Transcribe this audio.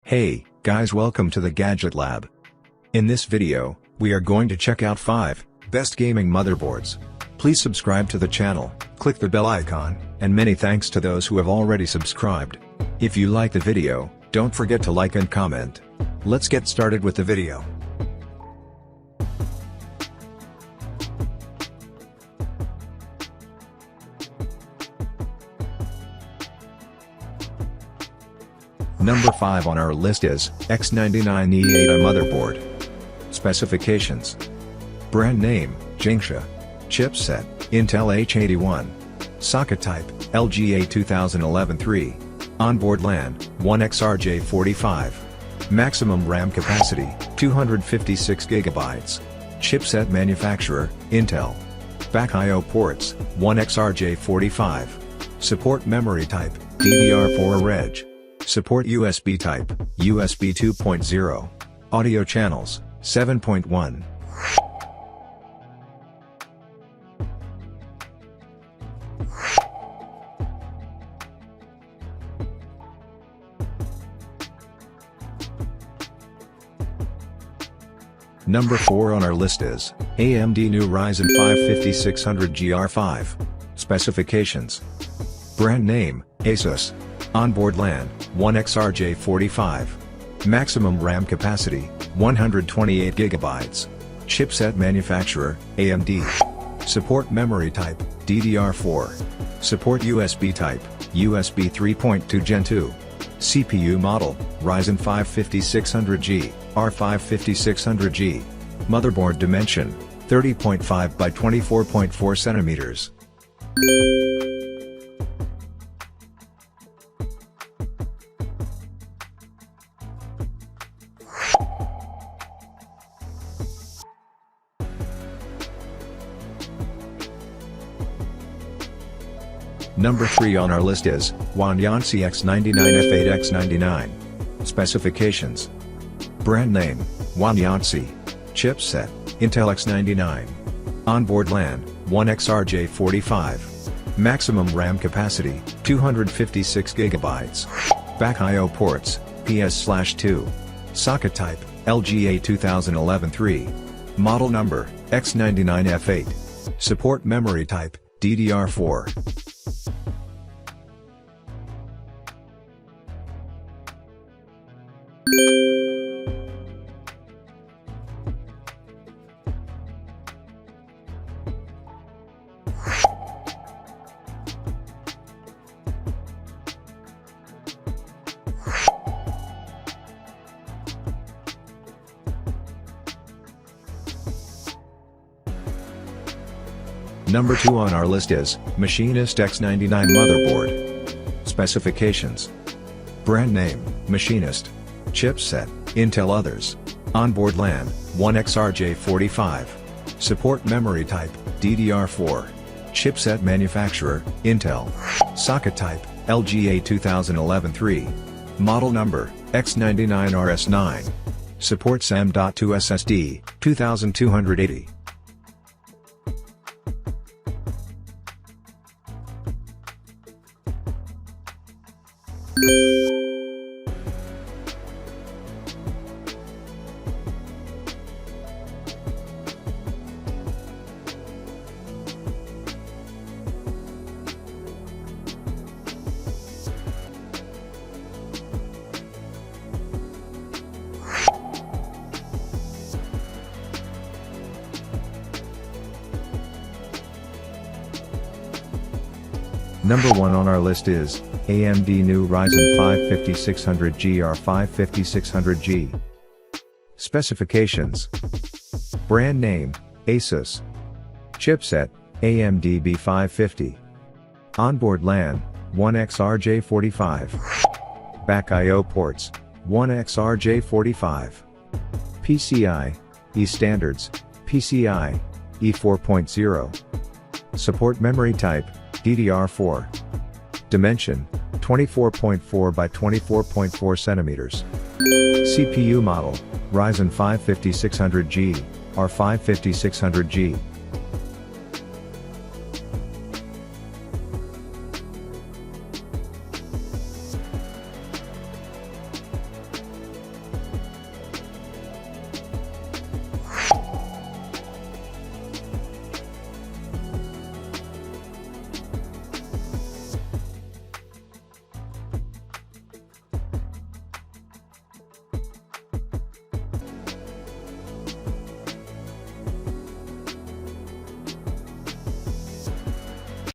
Hey, guys, welcome to the Gadget Lab. In this video, we are going to check out 5 best gaming motherboards. Please subscribe to the channel, click the bell icon, and many thanks to those who have already subscribed. If you like the video, don't forget to like and comment. Let's get started with the video. Number 5 on our list is X99 Motherboard. Specifications. Brand name, Jingsha. Chipset, Intel H81. Socket type, LGA 2011-3. Onboard LAN, 1XRJ45. Maximum RAM capacity, 256 GB. Chipset manufacturer, Intel. Back I/O ports, 1XRJ45. Support memory type, DDR4 Reg. Support USB type, USB 2.0. Audio channels, 7.1. Number 4 on our list is AMD new Ryzen 5 5600GR5. Specifications. Brand name, Asus. Onboard LAN, 1XRJ45. Maximum RAM capacity, 128 GB. Chipset manufacturer, AMD. Support memory type, DDR4. Support USB type, USB 3.2 Gen 2. CPU model, Ryzen 5 5600G, R5 5600G. Motherboard dimension, 30.5 by 24.4 centimeters. Number 3 on our list is Wanyansi X99 F8 X99. Specifications. Brand name, Wanyansi. Chipset, Intel X99. Onboard LAN, 1XRJ45. Maximum RAM capacity, 256 GB. Back I/O ports, PS/2. Socket type, LGA 2011-3. Model number, X99 F8. Support memory type, DDR4. Number 2 on our list is Machinist X99 Motherboard. Specifications. Brand name, Machinist. Chipset, Intel Others. Onboard LAN, 1XRJ45. Support memory type, DDR4. Chipset manufacturer, Intel. Socket type, LGA 2011-3. Model number, X99RS9. Supports M.2 SSD, 2280. Number 1 on our list is AMD new Ryzen 5 5600G R5 5600G. Specifications. Brand name, Asus. Chipset, AMD B550. Onboard LAN, 1XRJ45. Back I/O ports, 1XRJ45. PCI, E standards, PCI, E4.0. Support memory type, DDR4. Dimension, 24.4 by 24.4 centimeters. CPU model, Ryzen 5 5600G, R5 5600G.